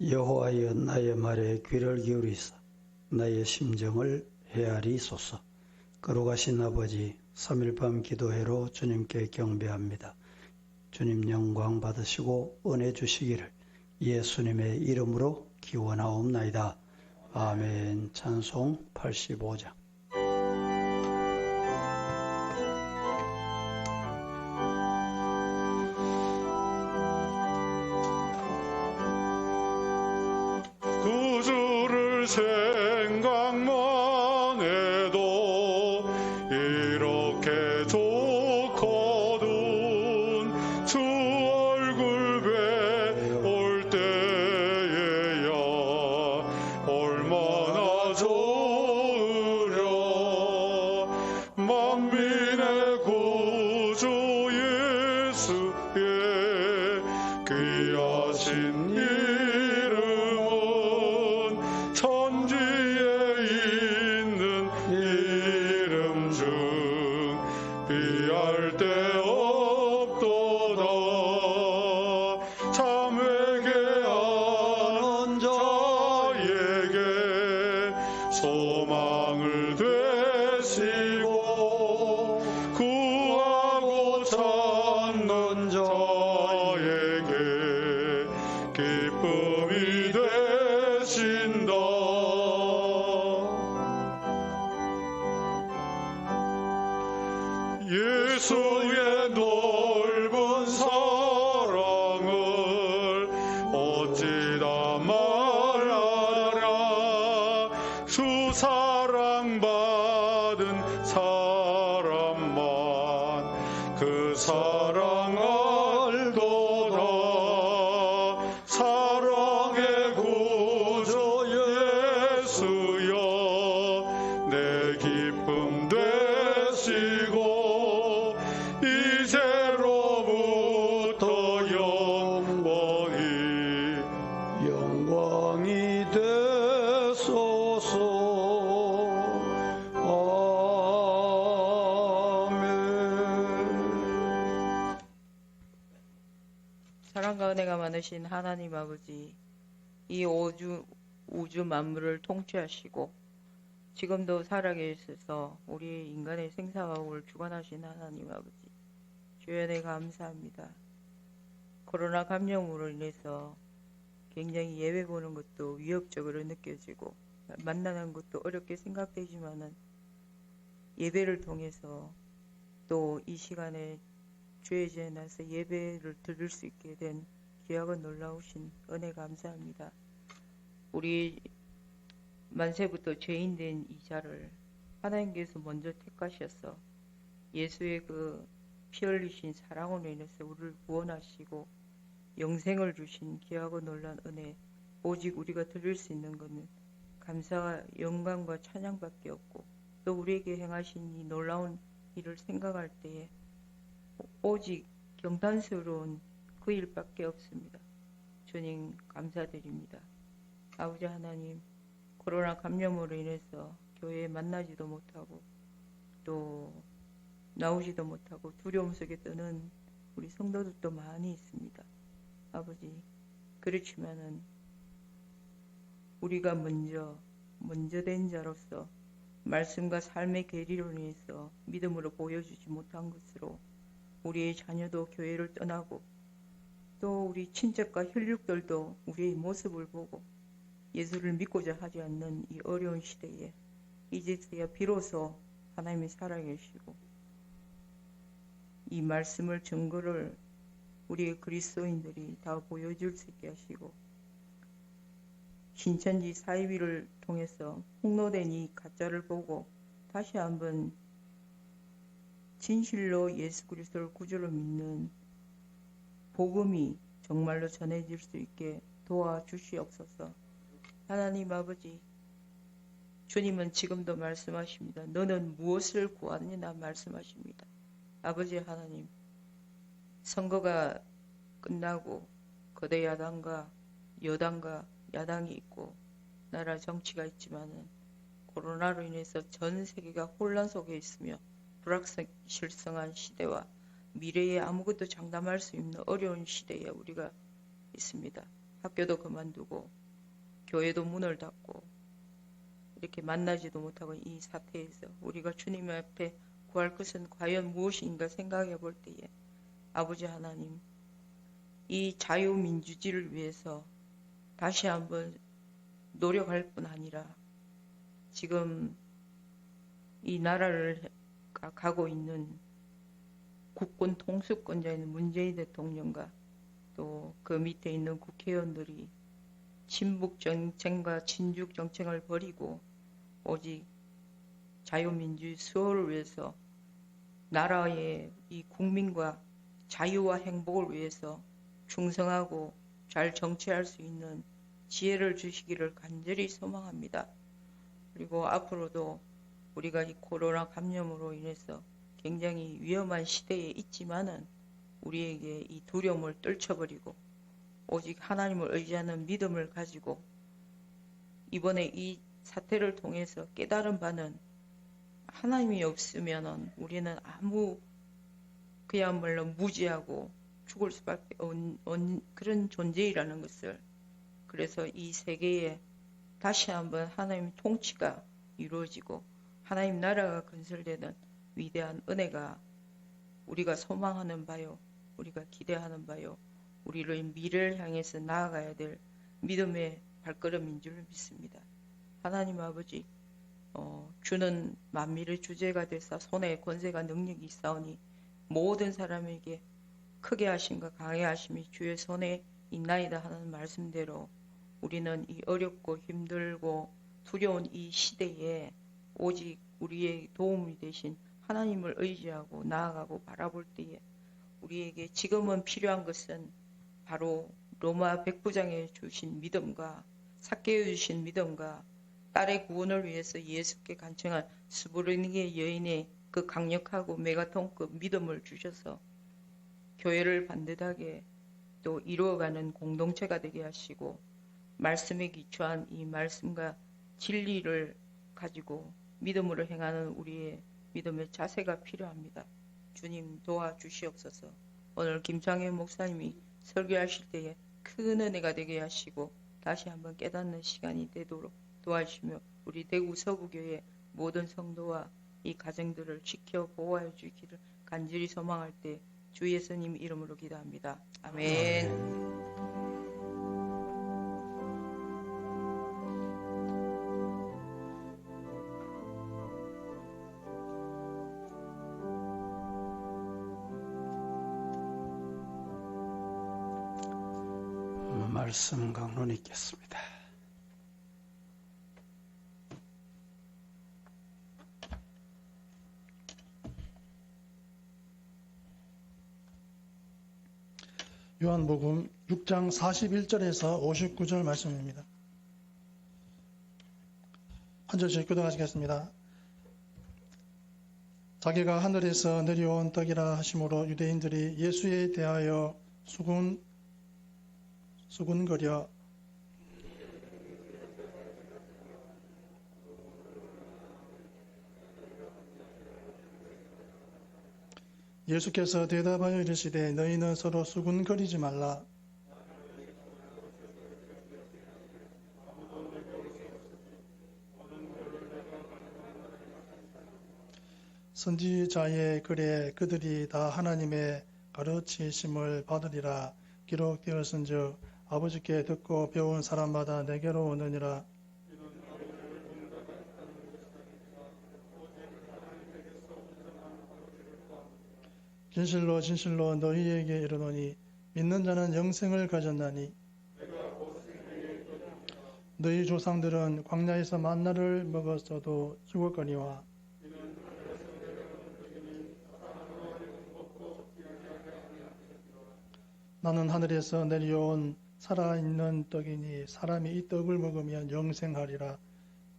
여호와여 나의 말에 귀를 기울이사 나의 심정을 헤아리소서. 거룩하신 아버지, 3일 밤 기도회로 주님께 경배합니다. 주님 영광 받으시고 은혜 주시기를 예수님의 이름으로 기원하옵나이다. 아멘. 찬송 85장. 구주를 생각만 해도 이렇게 좋거든. 주 얼굴 뵈올 때에야 얼마나 좋으려. 만민의 구주 예수의 귀하신 천지에 있는 이름 중 비할 데 없도다. 참 회개하는 자에게 소망을 되시고 구하고 찾는 자에게 기쁨이 되신다. 예수의 넓은 사랑을 어찌다 말하랴. 주 사랑받은 사람만 그 사랑 알도다. 사랑의 구주 예수여 내 기쁨 되시고 이제로부터 영광이 되소서. 아멘. 사랑과 은혜가 많으신 하나님 아버지, 이 우주 만물을 통치하시고 지금도 살아계셔서 우리 인간의 생사화복을 주관하신 하나님 아버지, 주여 네 감사합니다. 코로나 감염으로 인해서 굉장히 예배 보는 것도 위협적으로 느껴지고 만나는 것도 어렵게 생각되지만은 예배를 통해서 또 이 시간에 주의 제에 나서 예배를 드릴 수 있게 된 귀하고 놀라우신 은혜 감사합니다. 우리 만세부터 죄인된 이 자를 하나님께서 먼저 택하셔서 예수의 그 피 흘리신 사랑으로 인해서 우리를 구원하시고 영생을 주신 귀하고 놀란 은혜, 오직 우리가 드릴 수 있는 것은 감사와 영광과 찬양밖에 없고, 또 우리에게 행하신 이 놀라운 일을 생각할 때에 오직 경탄스러운 그 일밖에 없습니다. 주님 감사드립니다. 아버지 하나님, 코로나 감염으로 인해서 교회에 만나지도 못하고 또 나오지도 못하고 두려움 속에 떠는 우리 성도들도 많이 있습니다. 아버지, 그렇지만은 우리가 먼저 된 자로서 말씀과 삶의 계리로 인해서 믿음으로 보여주지 못한 것으로 우리의 자녀도 교회를 떠나고 또 우리 친척과 혈육들도 우리의 모습을 보고 예수를 믿고자 하지 않는 이 어려운 시대에 이제서야 비로소 하나님이 살아계시고 이 말씀을 증거를 우리의 그리스도인들이 다 보여줄 수 있게 하시고 신천지 사이비를 통해서 폭로된 이 가짜를 보고 다시 한번 진실로 예수 그리스도를 구주로 믿는 복음이 정말로 전해질 수 있게 도와주시옵소서. 하나님 아버지, 주님은 지금도 말씀하십니다. 너는 무엇을 구하느냐 말씀하십니다. 아버지 하나님, 선거가 끝나고 거대 야당과 여당과 야당이 있고 나라 정치가 있지만은 코로나로 인해서 전 세계가 혼란 속에 있으며 불확실성한 시대와 미래에 아무것도 장담할 수 없는 어려운 시대에 우리가 있습니다. 학교도 그만두고 교회도 문을 닫고 이렇게 만나지도 못하고 이 사태에서 우리가 주님 앞에 구할 것은 과연 무엇인가 생각해 볼 때에 아버지 하나님, 이 자유민주주의를 위해서 다시 한번 노력할 뿐 아니라 지금 이 나라를 가고 있는 국군 통수권자인 문재인 대통령과 또 그 밑에 있는 국회의원들이 친북 정책과 친중 정책을 버리고 오직 자유민주주의 수호를 위해서 나라의 이 국민과 자유와 행복을 위해서 충성하고 잘 정치할 수 있는 지혜를 주시기를 간절히 소망합니다. 그리고 앞으로도 우리가 이 코로나 감염으로 인해서 굉장히 위험한 시대에 있지만은 우리에게 이 두려움을 떨쳐버리고 오직 하나님을 의지하는 믿음을 가지고 이번에 이 사태를 통해서 깨달은 바는 하나님이 없으면은 우리는 그야말로 무지하고 죽을 수밖에 없는 그런 존재이라는 것을, 그래서 이 세계에 다시 한번 하나님의 통치가 이루어지고 하나님 나라가 건설되는 위대한 은혜가 우리가 소망하는 바요, 우리가 기대하는 바요, 우리를 미래를 향해서 나아가야 될 믿음의 발걸음인 줄 믿습니다. 하나님 아버지, 주는 만민의 주제가 되사 손에 권세가 능력이 있사오니 모든 사람에게 크게 하심과 강하게 하심이 주의 손에 있나이다 하는 말씀대로 우리는 이 어렵고 힘들고 두려운 이 시대에 오직 우리의 도움이 되신 하나님을 의지하고 나아가고 바라볼 때에 우리에게 지금은 필요한 것은 바로 로마 백부장에 주신 믿음과 삭개에 주신 믿음과 딸의 구원을 위해서 예수께 간청한 스부르니게 여인의 그 강력하고 메가톤급 믿음을 주셔서 교회를 반듯하게 또 이루어가는 공동체가 되게 하시고 말씀에 기초한 이 말씀과 진리를 가지고 믿음으로 행하는 우리의 믿음의 자세가 필요합니다. 주님 도와주시옵소서. 오늘 김창현 목사님이 설교하실 때에 큰 은혜가 되게 하시고 다시 한번 깨닫는 시간이 되도록 도와주시며 우리 대구 서구교회 모든 성도와 이 가정들을 지켜 보호하여 주기를 간절히 소망할 때 주 예수님 이름으로 기도합니다. 아멘. 말씀 강론 있겠습니다. 요한복음 6장 41절에서 59절 말씀입니다. 한 절씩 교독하시겠습니다. 자기가 하늘에서 내려온 떡이라 하심으로 유대인들이 예수에 대하여 수군거려 예수께서 대답하여 이르시되 너희는 서로 수군거리지 말라. 선지자의 글에 그들이 다 하나님의 가르치심을 받으리라 기록되었은즉 아버지께 듣고 배운 사람마다 내게로 오느니라. 진실로 진실로 너희에게 이르노니 믿는 자는 영생을 가졌나니 너희 조상들은 광야에서 만나를 먹었어도 죽었거니와 나는 하늘에서 내려온 살아있는 떡이니 사람이 이 떡을 먹으면 영생하리라.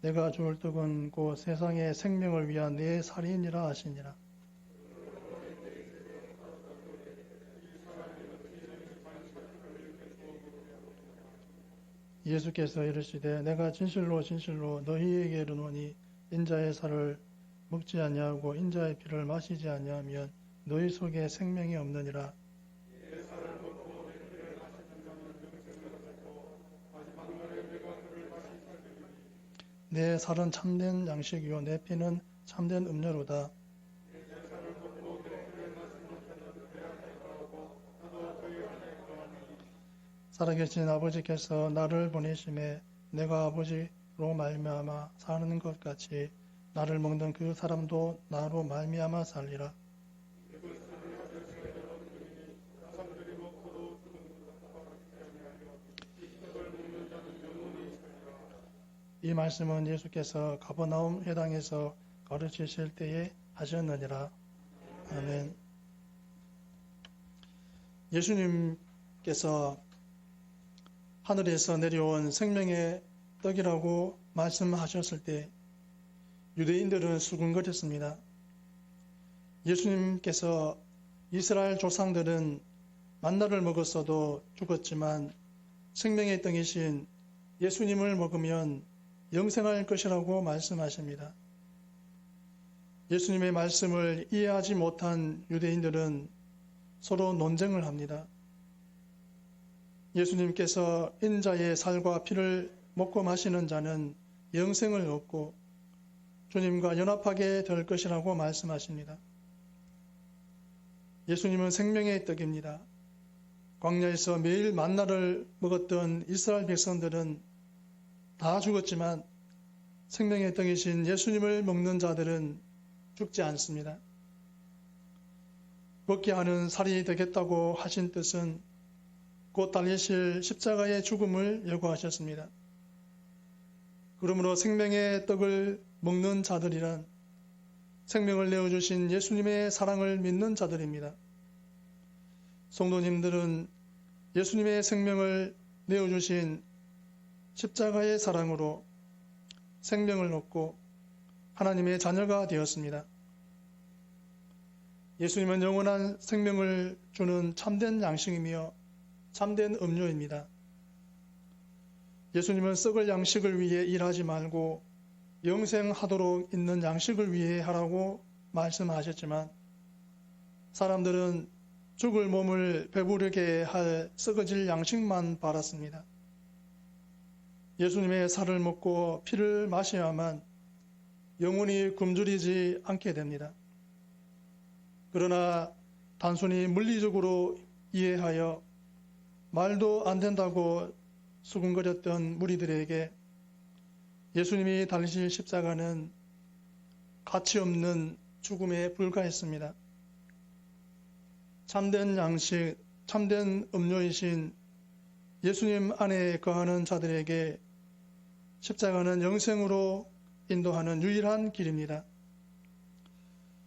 내가 주을 떡은 곧 세상의 생명을 위한 내 살이니라 하시니라. 예수께서 이르시되 내가 진실로 진실로 너희에게 이르노니 인자의 살을 먹지 아니하고 인자의 피를 마시지 아니하면 너희 속에 생명이 없느니라. 내 살은 참된 양식이요 내 피는 참된 음료로다. 살아계신 아버지께서 나를 보내심에 내가 아버지로 말미암아 사는 것 같이 나를 먹는 그 사람도 나로 말미암아 살리라. 이 말씀은 예수께서 가버나움 회당에서 가르치실 때에 하셨느니라. 아멘. 예수님께서 하늘에서 내려온 생명의 떡이라고 말씀하셨을 때 유대인들은 수군거렸습니다. 예수님께서 이스라엘 조상들은 만나를 먹었어도 죽었지만 생명의 떡이신 예수님을 먹으면 영생할 것이라고 말씀하십니다. 예수님의 말씀을 이해하지 못한 유대인들은 서로 논쟁을 합니다. 예수님께서 인자의 살과 피를 먹고 마시는 자는 영생을 얻고 주님과 연합하게 될 것이라고 말씀하십니다. 예수님은 생명의 떡입니다. 광야에서 매일 만나를 먹었던 이스라엘 백성들은 다 죽었지만 생명의 떡이신 예수님을 먹는 자들은 죽지 않습니다. 먹게 하는 살이 되겠다고 하신 뜻은 곧 달리실 십자가의 죽음을 예고하셨습니다. 그러므로 생명의 떡을 먹는 자들이란 생명을 내어주신 예수님의 사랑을 믿는 자들입니다. 성도님들은 예수님의 생명을 내어주신 십자가의 사랑으로 생명을 얻고 하나님의 자녀가 되었습니다. 예수님은 영원한 생명을 주는 참된 양식이며 참된 음료입니다. 예수님은 썩을 양식을 위해 일하지 말고 영생하도록 있는 양식을 위해 하라고 말씀하셨지만 사람들은 죽을 몸을 배부르게 할 썩어질 양식만 바랐습니다. 예수님의 살을 먹고 피를 마셔야만 영혼이 굶주리지 않게 됩니다. 그러나 단순히 물리적으로 이해하여 말도 안 된다고 수군거렸던 무리들에게 예수님이 달리실 십자가는 가치 없는 죽음에 불과했습니다. 참된 양식, 참된 음료이신 예수님 안에 거하는 자들에게 십자가는 영생으로 인도하는 유일한 길입니다.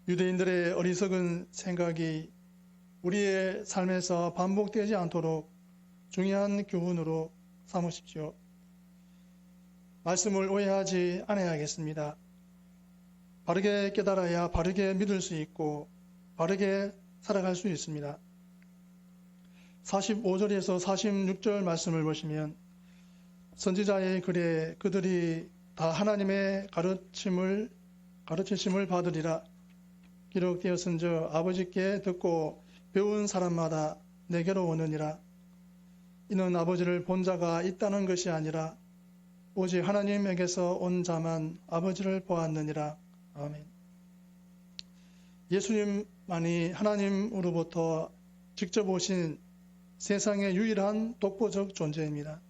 유대인들의 어리석은 생각이 우리의 삶에서 반복되지 않도록 중요한 교훈으로 삼으십시오. 말씀을 오해하지 않아야겠습니다. 바르게 깨달아야 바르게 믿을 수 있고 바르게 살아갈 수 있습니다. 45절에서 46절 말씀을 보시면 선지자의 글에 그들이 다 하나님의 가르치심을 받으리라 기록되었은즉 아버지께 듣고 배운 사람마다 내게로 오느니라. 이는 아버지를 본 자가 있다는 것이 아니라 오직 하나님에게서 온 자만 아버지를 보았느니라. 아멘. 예수님만이 하나님으로부터 직접 오신 세상의 유일한 독보적 존재입니다.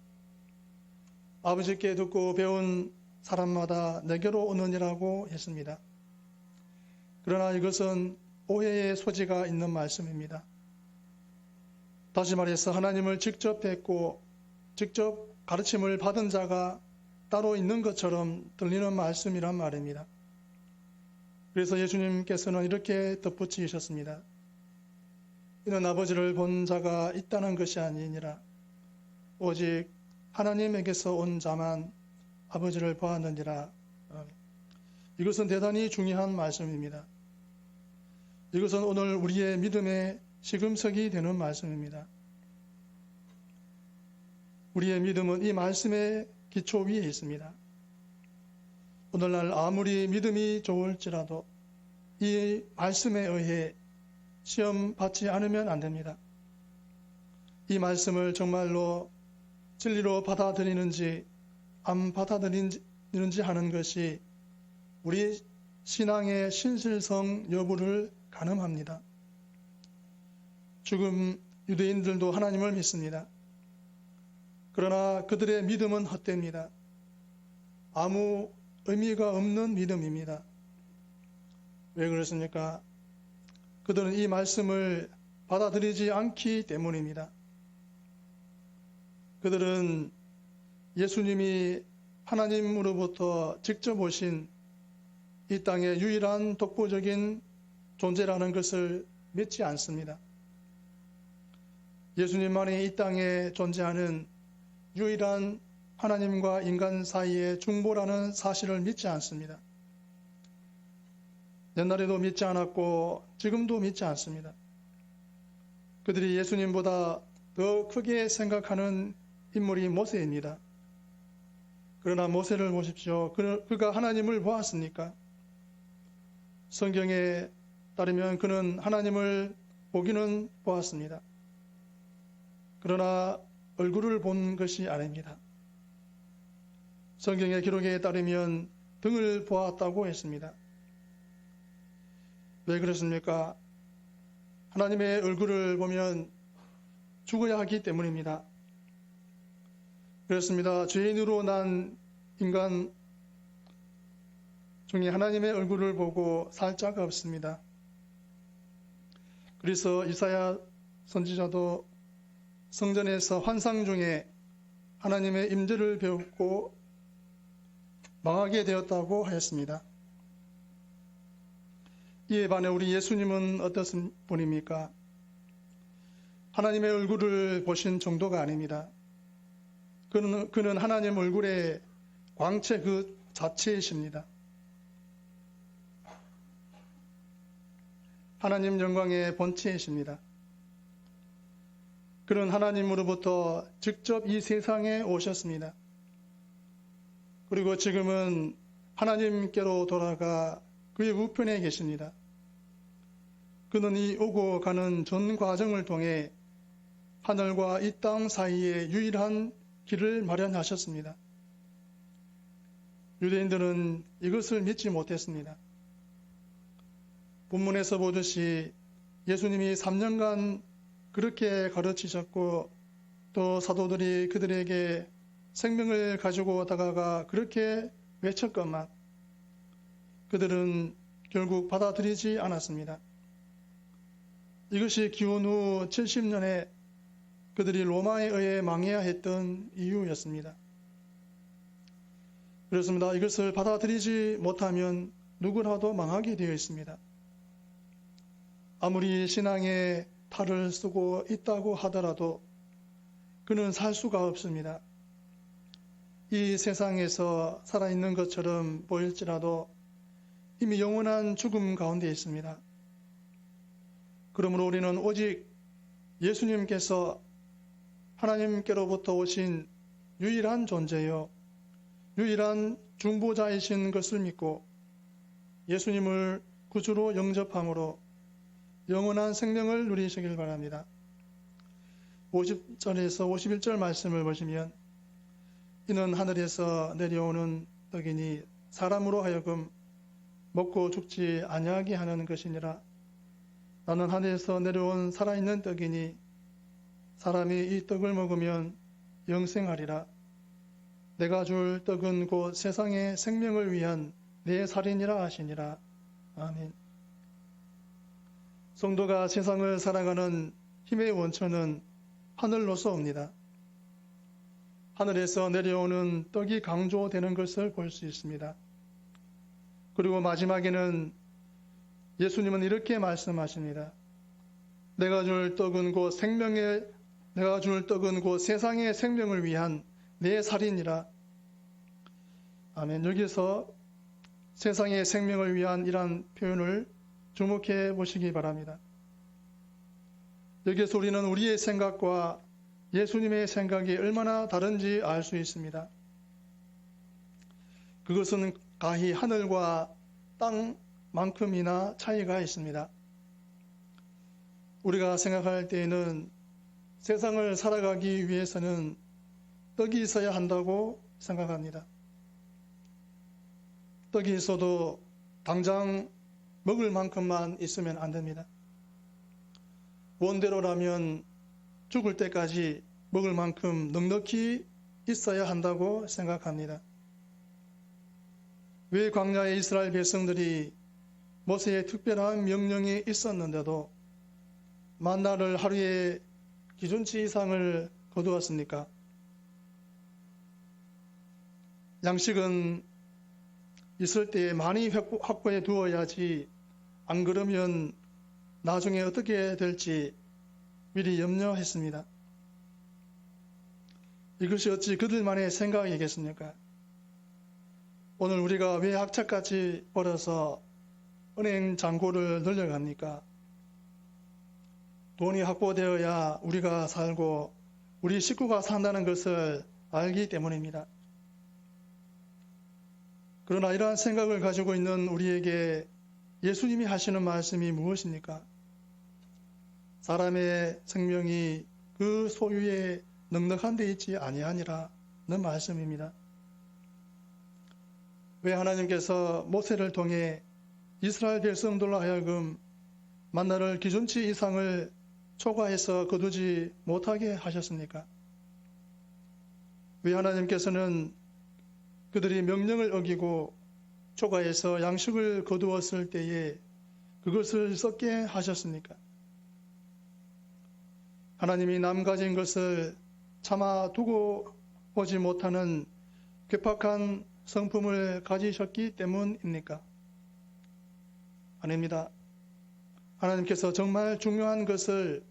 아버지께 듣고 배운 사람마다 내게로 오느니라고 했습니다. 그러나 이것은 오해의 소지가 있는 말씀입니다. 다시 말해서 하나님을 직접 뵙고 직접 가르침을 받은 자가 따로 있는 것처럼 들리는 말씀이란 말입니다. 그래서 예수님께서는 이렇게 덧붙이셨습니다. 이는 아버지를 본 자가 있다는 것이 아니니라. 오직 하나님에게서 온 자만 아버지를 보았느니라. 이것은 대단히 중요한 말씀입니다. 이것은 오늘 우리의 믿음의 시금석이 되는 말씀입니다. 우리의 믿음은 이 말씀의 기초 위에 있습니다. 오늘날 아무리 믿음이 좋을지라도 이 말씀에 의해 시험 받지 않으면 안 됩니다. 이 말씀을 정말로 진리로 받아들이는지 안 받아들이는지 있는지 하는 것이 우리 신앙의 신실성 여부를 가늠합니다. 죽은 유대인들도 하나님을 믿습니다. 그러나 그들의 믿음은 헛됩니다. 아무 의미가 없는 믿음입니다. 왜 그렇습니까? 그들은 이 말씀을 받아들이지 않기 때문입니다. 그들은 예수님이 하나님으로부터 직접 오신 이 땅의 유일한 독보적인 존재라는 것을 믿지 않습니다. 예수님만이 이 땅에 존재하는 유일한 하나님과 인간 사이의 중보라는 사실을 믿지 않습니다. 옛날에도 믿지 않았고 지금도 믿지 않습니다. 그들이 예수님보다 더 크게 생각하는 인물이 모세입니다. 그러나 모세를 보십시오. 그가 하나님을 보았습니까? 성경에 따르면 그는 하나님을 보기는 보았습니다. 그러나 얼굴을 본 것이 아닙니다. 성경의 기록에 따르면 등을 보았다고 했습니다. 왜 그렇습니까? 하나님의 얼굴을 보면 죽어야 하기 때문입니다. 그렇습니다. 죄인으로 난 인간 중에 하나님의 얼굴을 보고 살 자가 없습니다. 그래서 이사야 선지자도 성전에서 환상 중에 하나님의 임재를 배웠고 망하게 되었다고 하였습니다. 이에 반해 우리 예수님은 어떤 분입니까? 하나님의 얼굴을 보신 정도가 아닙니다. 그는 하나님 얼굴의 광채 그 자체이십니다. 하나님 영광의 본체이십니다. 그는 하나님으로부터 직접 이 세상에 오셨습니다. 그리고 지금은 하나님께로 돌아가 그의 우편에 계십니다. 그는 이 오고 가는 전 과정을 통해 하늘과 이 땅 사이에 유일한 길을 마련하셨습니다. 유대인들은 이것을 믿지 못했습니다. 본문에서 보듯이 예수님이 3년간 그렇게 가르치셨고 또 사도들이 그들에게 생명을 가지고 다가가 그렇게 외쳤건만 그들은 결국 받아들이지 않았습니다. 이것이 기원 후 70년에 그들이 로마에 의해 망해야 했던 이유였습니다. 그렇습니다. 이것을 받아들이지 못하면 누구라도 망하게 되어 있습니다. 아무리 신앙의 탈을 쓰고 있다고 하더라도 그는 살 수가 없습니다. 이 세상에서 살아있는 것처럼 보일지라도 이미 영원한 죽음 가운데 있습니다. 그러므로 우리는 오직 예수님께서 하나님께로부터 오신 유일한 존재요, 유일한 중보자이신 것을 믿고 예수님을 구주로 영접함으로 영원한 생명을 누리시길 바랍니다. 50절에서 51절 말씀을 보시면 이는 하늘에서 내려오는 떡이니 사람으로 하여금 먹고 죽지 아니하게 하는 것이니라. 나는 하늘에서 내려온 살아있는 떡이니 사람이 이 떡을 먹으면 영생하리라. 내가 줄 떡은 곧 세상의 생명을 위한 내 살이니라 하시니라. 아멘. 성도가 세상을 살아가는 힘의 원천은 하늘로서 옵니다. 하늘에서 내려오는 떡이 강조되는 것을 볼 수 있습니다. 그리고 마지막에는 예수님은 이렇게 말씀하십니다. 내가 줄 떡은 곧 세상의 생명을 위한 내 살이니라. 아멘. 여기서 세상의 생명을 위한 이란 표현을 주목해 보시기 바랍니다. 여기서 우리는 우리의 생각과 예수님의 생각이 얼마나 다른지 알 수 있습니다. 그것은 가히 하늘과 땅만큼이나 차이가 있습니다. 우리가 생각할 때에는 세상을 살아가기 위해서는 떡이 있어야 한다고 생각합니다. 떡이 있어도 당장 먹을 만큼만 있으면 안 됩니다. 원대로라면 죽을 때까지 먹을 만큼 넉넉히 있어야 한다고 생각합니다. 왜 광야의 이스라엘 백성들이 모세의 특별한 명령이 있었는데도 만나를 하루에 기준치 이상을 거두었습니까? 양식은 있을 때 많이 확보해 두어야지, 안 그러면 나중에 어떻게 될지 미리 염려했습니다. 이것이 어찌 그들만의 생각이겠습니까? 오늘 우리가 왜 학차까지 벌어서 은행 잔고를 늘려갑니까? 돈이 확보되어야 우리가 살고 우리 식구가 산다는 것을 알기 때문입니다. 그러나 이러한 생각을 가지고 있는 우리에게 예수님이 하시는 말씀이 무엇입니까? 사람의 생명이 그 소유에 넉넉한 데 있지 아니하니라는 말씀입니다. 왜 하나님께서 모세를 통해 이스라엘 백성들로 하여금 만나를 기준치 이상을 초과해서 거두지 못하게 하셨습니까? 왜 하나님께서는 그들이 명령을 어기고 초과해서 양식을 거두었을 때에 그것을 썩게 하셨습니까? 하나님이 남 가진 것을 참아 두고 보지 못하는 괴팍한 성품을 가지셨기 때문입니까? 아닙니다. 하나님께서 정말 중요한 것을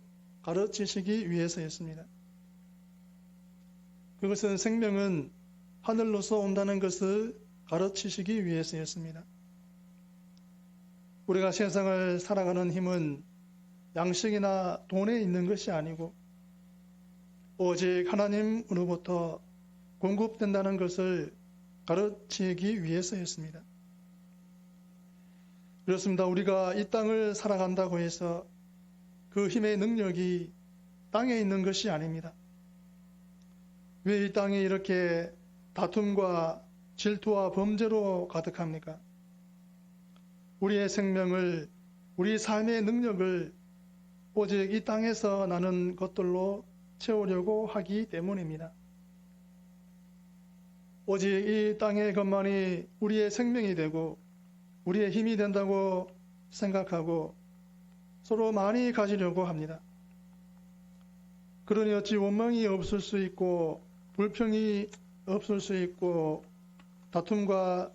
가르치시기 위해서였습니다. 그것은 생명은 하늘로서 온다는 것을 가르치시기 위해서였습니다. 우리가 세상을 살아가는 힘은 양식이나 돈에 있는 것이 아니고 오직 하나님으로부터 공급된다는 것을 가르치기 위해서였습니다. 그렇습니다. 우리가 이 땅을 살아간다고 해서 그 힘의 능력이 땅에 있는 것이 아닙니다. 왜 이 땅이 이렇게 다툼과 질투와 범죄로 가득합니까? 우리의 생명을, 우리 삶의 능력을 오직 이 땅에서 나는 것들로 채우려고 하기 때문입니다. 오직 이 땅의 것만이 우리의 생명이 되고 우리의 힘이 된다고 생각하고 서로 많이 가지려고 합니다. 그러니 어찌 원망이 없을 수 있고 불평이 없을 수 있고 다툼과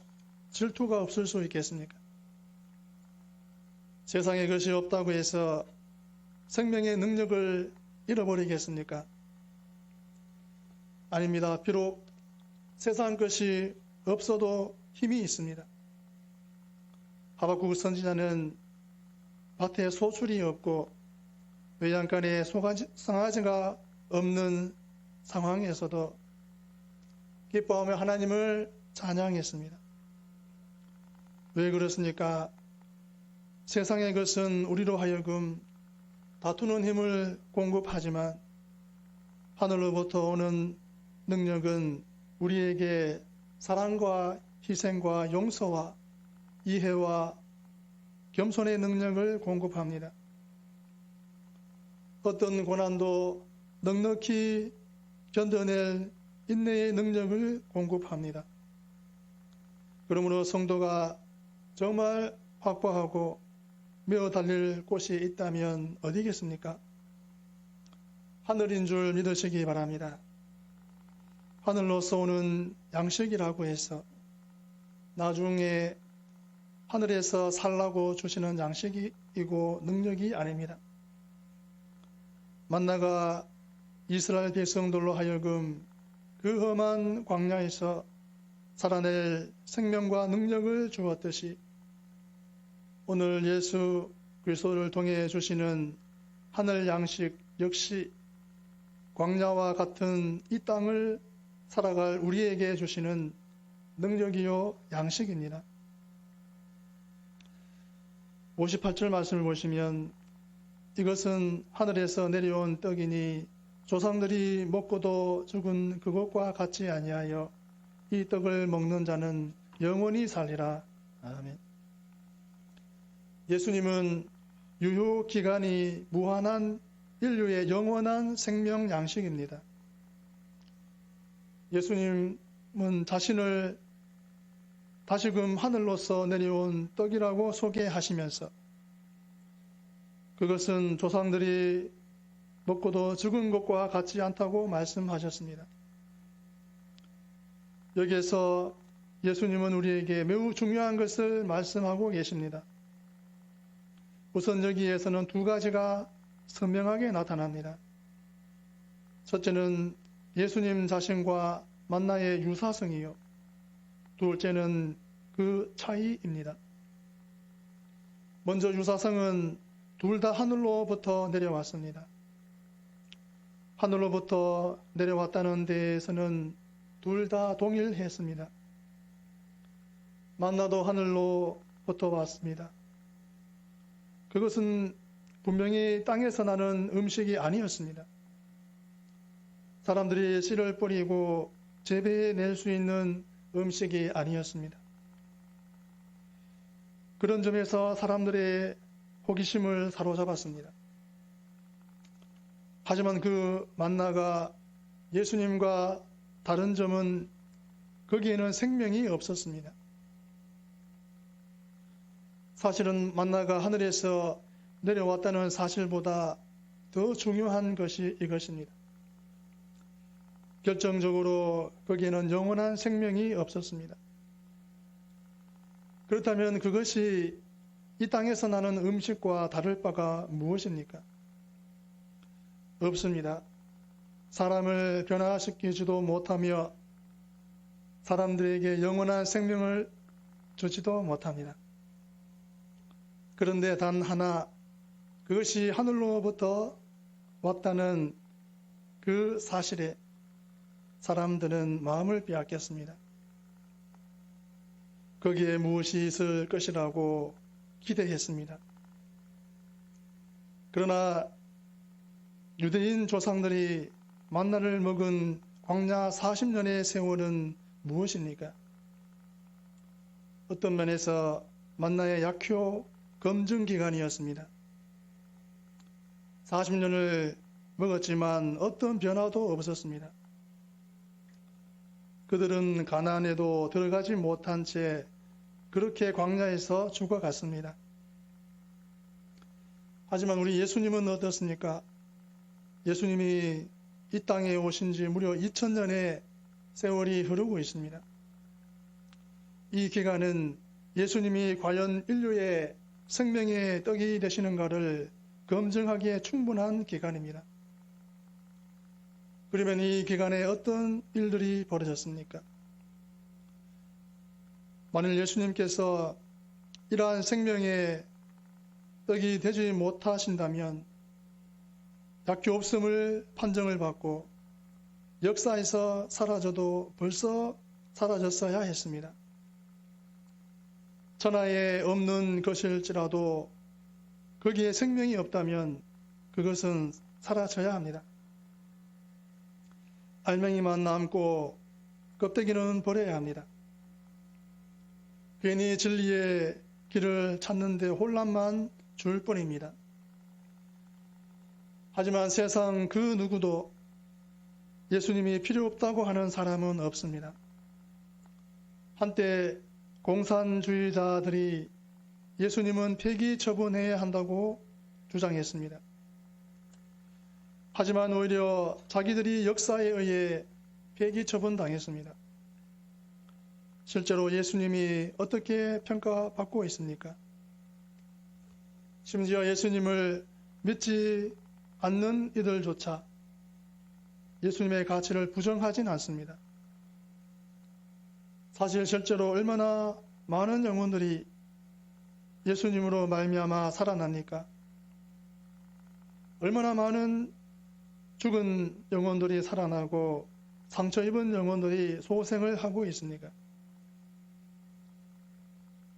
질투가 없을 수 있겠습니까? 세상에 것이 없다고 해서 생명의 능력을 잃어버리겠습니까? 아닙니다. 비록 세상 것이 없어도 힘이 있습니다. 하박국 선지자는 밭에 소출이 없고 외양간에 상아지가 없는 상황에서도 기뻐하며 하나님을 찬양했습니다. 왜 그렇습니까? 세상의 것은 우리로 하여금 다투는 힘을 공급하지만 하늘로부터 오는 능력은 우리에게 사랑과 희생과 용서와 이해와 겸손의 능력을 공급합니다. 어떤 고난도 넉넉히 견뎌낼 인내의 능력을 공급합니다. 그러므로 성도가 정말 확보하고 메어 달릴 곳이 있다면 어디겠습니까? 하늘인 줄 믿으시기 바랍니다. 하늘로서 오는 양식이라고 해서 나중에 하늘에서 살라고 주시는 양식이고 능력이 아닙니다. 만나가 이스라엘 백성들로 하여금 그 험한 광야에서 살아낼 생명과 능력을 주었듯이 오늘 예수 그리스도를 통해 주시는 하늘 양식 역시 광야와 같은 이 땅을 살아갈 우리에게 주시는 능력이요 양식입니다. 58절 말씀을 보시면 이것은 하늘에서 내려온 떡이니 조상들이 먹고도 죽은 그것과 같지 아니하여 이 떡을 먹는 자는 영원히 살리라. 아멘. 예수님은 유효 기간이 무한한 인류의 영원한 생명 양식입니다. 예수님은 자신을 다시금 하늘로서 내려온 떡이라고 소개하시면서 그것은 조상들이 먹고도 죽은 것과 같지 않다고 말씀하셨습니다. 여기에서 예수님은 우리에게 매우 중요한 것을 말씀하고 계십니다. 우선 여기에서는 두 가지가 선명하게 나타납니다. 첫째는 예수님 자신과 만나의 유사성이요. 둘째는 그 차이입니다. 먼저 유사성은 둘 다 하늘로부터 내려왔습니다. 하늘로부터 내려왔다는 데에서는 둘 다 동일했습니다. 만나도 하늘로부터 왔습니다. 그것은 분명히 땅에서 나는 음식이 아니었습니다. 사람들이 씨를 뿌리고 재배해낼 수 있는 음식이 아니었습니다. 그런 점에서 사람들의 호기심을 사로잡았습니다. 하지만 그 만나가 예수님과 다른 점은 거기에는 생명이 없었습니다. 사실은 만나가 하늘에서 내려왔다는 사실보다 더 중요한 것이 이것입니다. 결정적으로 거기에는 영원한 생명이 없었습니다. 그렇다면 그것이 이 땅에서 나는 음식과 다를 바가 무엇입니까? 없습니다. 사람을 변화시키지도 못하며 사람들에게 영원한 생명을 주지도 못합니다. 그런데 단 하나, 그것이 하늘로부터 왔다는 그 사실에 사람들은 마음을 빼앗겼습니다. 거기에 무엇이 있을 것이라고 기대했습니다. 그러나 유대인 조상들이 만나를 먹은 광야 40년의 세월은 무엇입니까? 어떤 면에서 만나의 약효 검증 기간이었습니다. 40년을 먹었지만 어떤 변화도 없었습니다. 그들은 가나안에도 들어가지 못한 채 그렇게 광야에서 죽어갔습니다. 하지만 우리 예수님은 어떻습니까? 예수님이 이 땅에 오신 지 무려 2000년의 세월이 흐르고 있습니다. 이 기간은 예수님이 과연 인류의 생명의 떡이 되시는가를 검증하기에 충분한 기간입니다. 그러면 이 기간에 어떤 일들이 벌어졌습니까? 만일 예수님께서 이러한 생명의 떡이 되지 못하신다면 약효 없음을 판정을 받고 역사에서 사라져도 벌써 사라졌어야 했습니다. 천하에 없는 것일지라도 거기에 생명이 없다면 그것은 사라져야 합니다. 알맹이만 남고 껍데기는 버려야 합니다. 괜히 진리의 길을 찾는 데 혼란만 줄 뿐입니다. 하지만 세상 그 누구도 예수님이 필요 없다고 하는 사람은 없습니다. 한때 공산주의자들이 예수님은 폐기 처분해야 한다고 주장했습니다. 하지만 오히려 자기들이 역사에 의해 폐기 처분당했습니다. 실제로 예수님이 어떻게 평가받고 있습니까? 심지어 예수님을 믿지 않는 이들조차 예수님의 가치를 부정하진 않습니다. 사실 실제로 얼마나 많은 영혼들이 예수님으로 말미암아 살아납니까? 얼마나 많은 죽은 영혼들이 살아나고 상처 입은 영혼들이 소생을 하고 있습니까?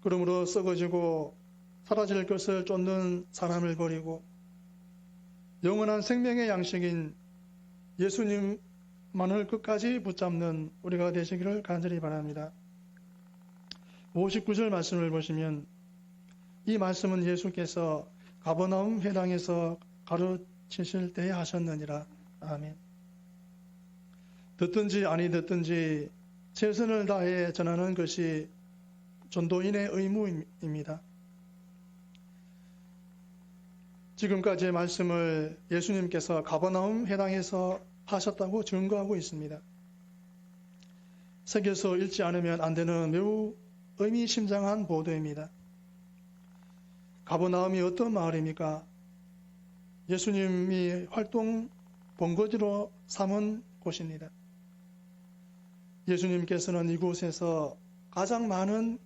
그러므로 썩어지고 사라질 것을 쫓는 사람을 버리고 영원한 생명의 양식인 예수님만을 끝까지 붙잡는 우리가 되시기를 간절히 바랍니다. 59절 말씀을 보시면 이 말씀은 예수께서 가버나움 회당에서 가르치실 때에 하셨느니라. 아멘. 듣든지 아니 듣든지 최선을 다해 전하는 것이 전도인의 의무입니다. 지금까지의 말씀을 예수님께서 가버나움 회당에서 하셨다고 증거하고 있습니다. 새겨서 읽지 않으면 안 되는 매우 의미심장한 보도입니다. 가버나움이 어떤 마을입니까? 예수님이 활동 본거지로 삼은 곳입니다. 예수님께서는 이곳에서 가장 많은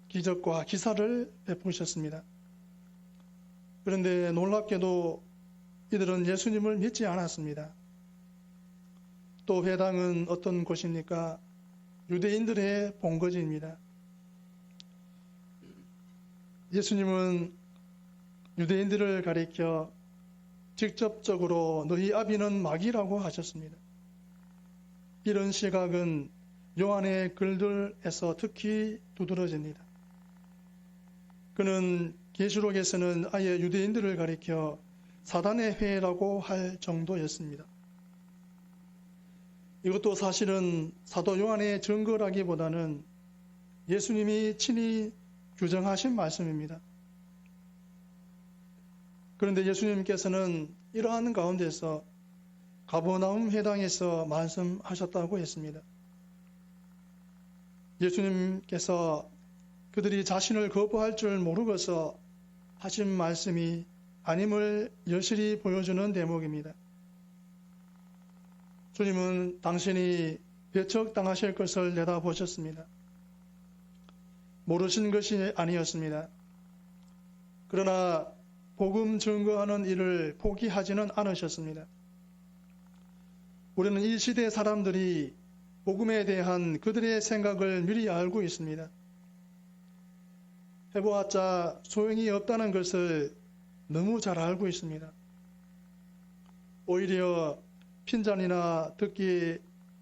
기적과 기사를 베푸셨습니다. 그런데 놀랍게도 이들은 예수님을 믿지 않았습니다. 또 회당은 어떤 곳입니까? 유대인들의 본거지입니다. 예수님은 유대인들을 가리켜 직접적으로 너희 아비는 마귀라고 하셨습니다. 이런 시각은 요한의 글들에서 특히 두드러집니다. 그는 계시록에서는 아예 유대인들을 가리켜 사단의 회라고 할 정도였습니다. 이것도 사실은 사도 요한의 증거라기보다는 예수님이 친히 규정하신 말씀입니다. 그런데 예수님께서는 이러한 가운데서 가버나움 회당에서 말씀하셨다고 했습니다. 예수님께서 그들이 자신을 거부할 줄 모르고서 하신 말씀이 아님을 여실히 보여주는 대목입니다. 주님은 당신이 배척당하실 것을 내다보셨습니다. 모르신 것이 아니었습니다. 그러나 복음 증거하는 일을 포기하지는 않으셨습니다. 우리는 이 시대 사람들이 복음에 대한 그들의 생각을 미리 알고 있습니다. 해보았자 소용이 없다는 것을 너무 잘 알고 있습니다. 오히려 핀잔이나 듣기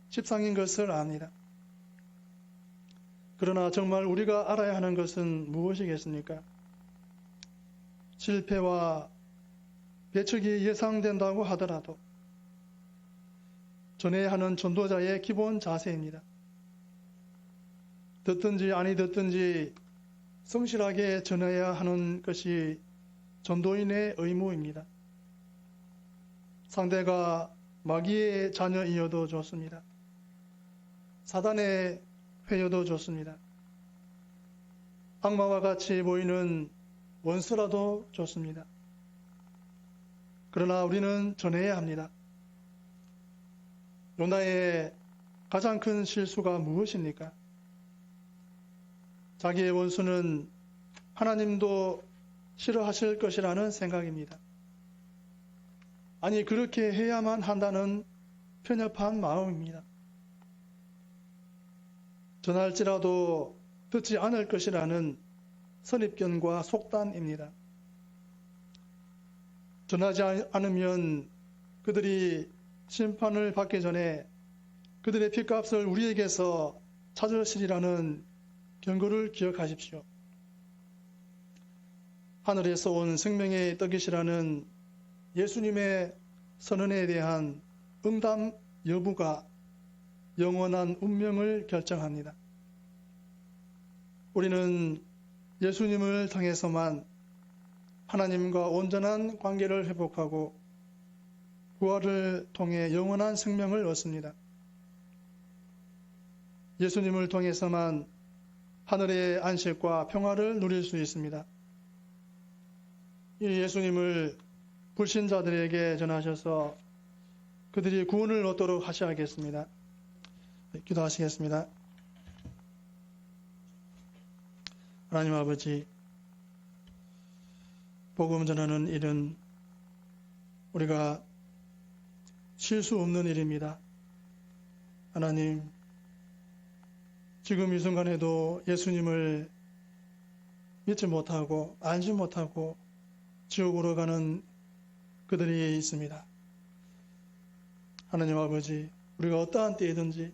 십상인 것을 압니다. 그러나 정말 우리가 알아야 하는 것은 무엇이겠습니까? 실패와 배척이 예상된다고 하더라도 전해야 하는 전도자의 기본 자세입니다. 듣든지 아니 듣든지 성실하게 전해야 하는 것이 전도인의 의무입니다. 상대가 마귀의 자녀이어도 좋습니다. 사단의 회여도 좋습니다. 악마와 같이 보이는 원수라도 좋습니다. 그러나 우리는 전해야 합니다. 요나의 가장 큰 실수가 무엇입니까? 자기의 원수는 하나님도 싫어하실 것이라는 생각입니다. 아니, 그렇게 해야만 한다는 편협한 마음입니다. 전할지라도 듣지 않을 것이라는 선입견과 속단입니다. 전하지 않으면 그들이 심판을 받기 전에 그들의 핏값을 우리에게서 찾으시리라는 경고를 기억하십시오. 하늘에서 온 생명의 떡이시라는 예수님의 선언에 대한 응답 여부가 영원한 운명을 결정합니다. 우리는 예수님을 통해서만 하나님과 온전한 관계를 회복하고 부활을 통해 영원한 생명을 얻습니다. 예수님을 통해서만 하늘의 안식과 평화를 누릴 수 있습니다. 이 예수님을 불신자들에게 전하셔서 그들이 구원을 얻도록 하셔야겠습니다. 기도하시겠습니다. 하나님 아버지, 복음 전하는 일은 우리가 쉴 수 없는 일입니다. 하나님, 지금 이 순간에도 예수님을 믿지 못하고 알지 못하고 지옥으로 가는 그들이 있습니다. 하나님 아버지, 우리가 어떠한 때이든지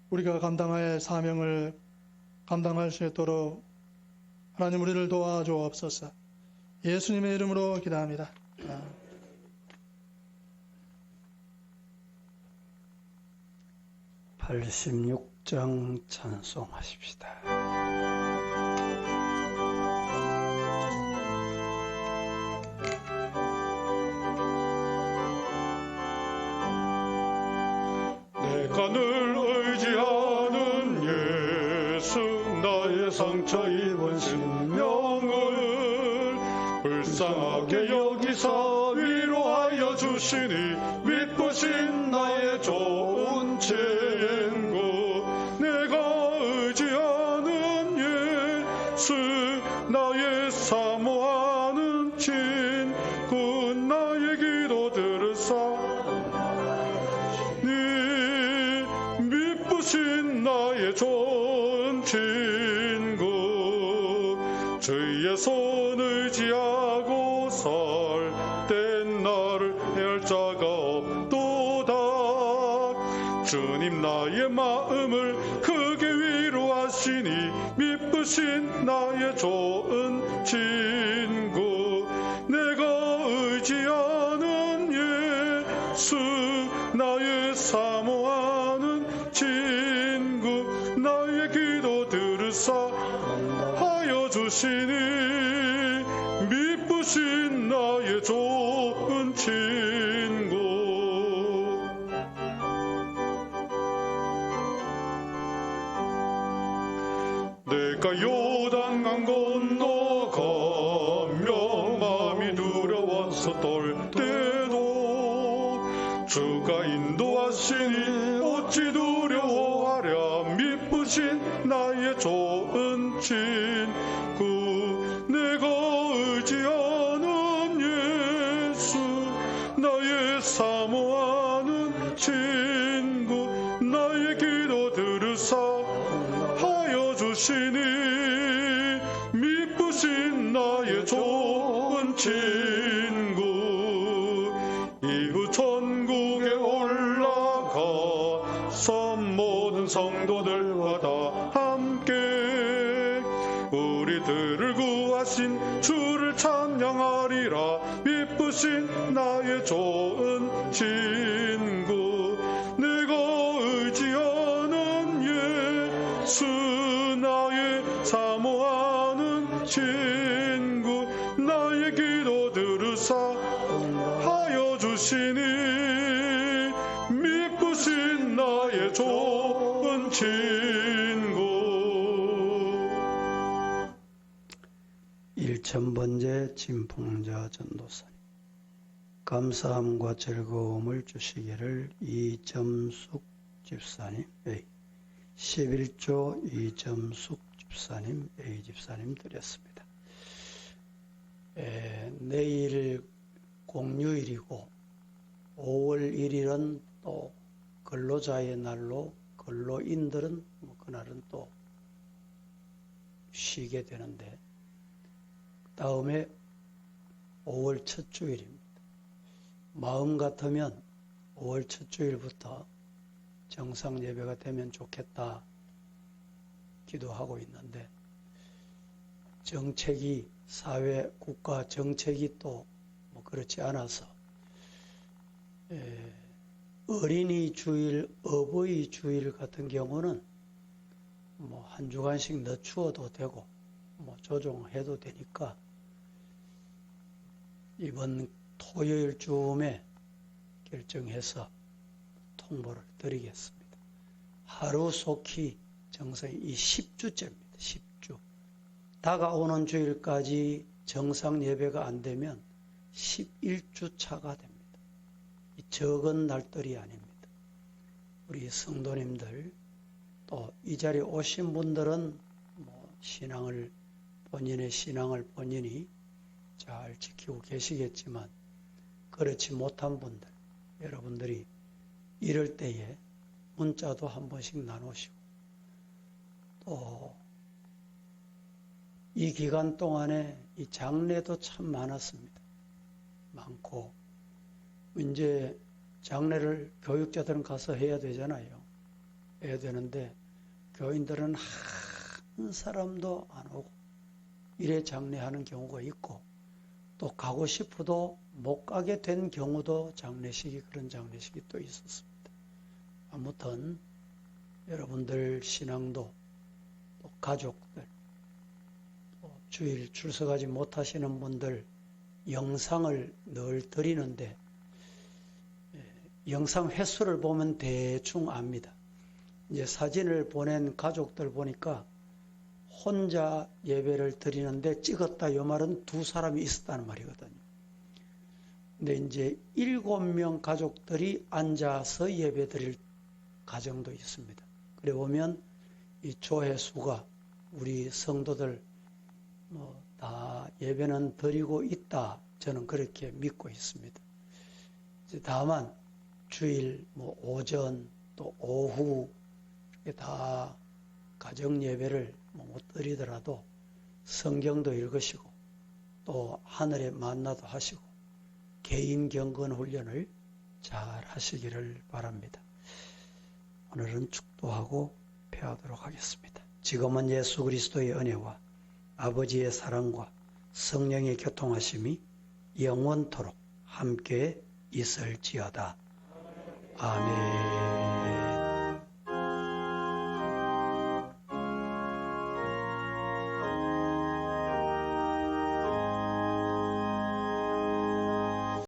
우리가 감당할 사명을 감당할 수 있도록 하나님 우리를 도와주옵소서. 예수님의 이름으로 기도합니다. 86장 찬송하십시다. 내가 늘 의지하는 예수, 나의 상처 입은 심령을 불쌍하게 여기사 위로하여 주시니 미쁘신 나의 좋은 친구. 내가 의지하는 예수, 나의 사모하는 친구, 나의 기도 들으사 미쁘신 나의 좋은 친구. 주의 손 의지하고 설땐 나를 해할 자가 없도다. 주님 나의 마음을 크게 위로하시니 미쁘신 나의 좋은 친구. 내가 의지하는 예수, 나의 사모하는 친구, 나의 기도 들으사 하여 주시니 미쁘신 나의 좋은 친구. 내가 요단강 건너가며 마음이 두려워서 떨 때도 주가 인도하시니 어찌 두려워하랴. 미쁘신 나의 좋은 친구. 내가 의지하는 예수, 나의 사모하는 친구, 나의 기도 들으사 하여 주시니 미쁘신 나의 좋은 친구. 이후 천국에 올라가서 모든 성도들과 다 함께 우리들을 구하신 주를 찬양하리라. 미쁘신 나의 좋은 친구. 내가 의지하는 예수, 나의 사모하는 친구, 나의 기도 들으사 하여 주시니 미쁘신 나의 좋은 친구. 1000번째 진풍자 전도사님, 감사함과 즐거움을 주시기를 이점숙 집사님 A, 11조 이점숙 집사님 A 집사님 드렸습니다. 내일 공휴일이고 5월 1일은 또 근로자의 날로 근로인들은 그날은 또 쉬게 되는데 다음에 5월 첫 주일입니다. 마음 같으면 5월 첫 주일부터 정상 예배가 되면 좋겠다 기도하고 있는데 정책이 사회 국가 정책이 또 그렇지 않아서 어린이 주일, 어버이 주일 같은 경우는 한 주간씩 늦추어도 되고 조정해도 되니까 이번 토요일쯤에 결정해서 통보를 드리겠습니다. 하루속히 정상이 이 10주째입니다. 10주. 다가오는 주일까지 정상 예배가 안 되면 11주 차가 됩니다. 이 적은 날들이 아닙니다. 우리 성도님들 또 이 자리에 오신 분들은 본인의 신앙을 본인이 잘 지키고 계시겠지만 그렇지 못한 분들, 여러분들이 이럴 때에 문자도 한 번씩 나누시고 또 이 기간 동안에 이 장례도 참 많았습니다. 많고 이제 장례를 교육자들은 가서 해야 되잖아요. 해야 되는데 교인들은 한 사람도 안 오고 이래 장례하는 경우가 있고 또 가고 싶어도 못 가게 된 경우도 그런 장례식이 또 있었습니다. 아무튼 여러분들 신앙도 또 가족들 또 주일 출석하지 못하시는 분들 영상을 늘 드리는데 영상 횟수를 보면 대충 압니다. 이제 사진을 보낸 가족들 보니까 혼자 예배를 드리는데 찍었다 이 말은 두 사람이 있었다는 말이거든요. 근데 이제 7명 가족들이 앉아서 예배 드릴 가정도 있습니다. 그래 보면 이 조회수가 우리 성도들 다 예배는 드리고 있다. 저는 그렇게 믿고 있습니다. 다만 주일 오전 또 오후 이렇게 다 가정 예배를 못 드리더라도 성경도 읽으시고 또 하늘의 만나도 하시고 개인 경건 훈련을 잘 하시기를 바랍니다. 오늘은 축도하고 폐하도록 하겠습니다. 지금은 예수 그리스도의 은혜와 아버지의 사랑과 성령의 교통하심이 영원토록 함께 있을지어다. 아멘.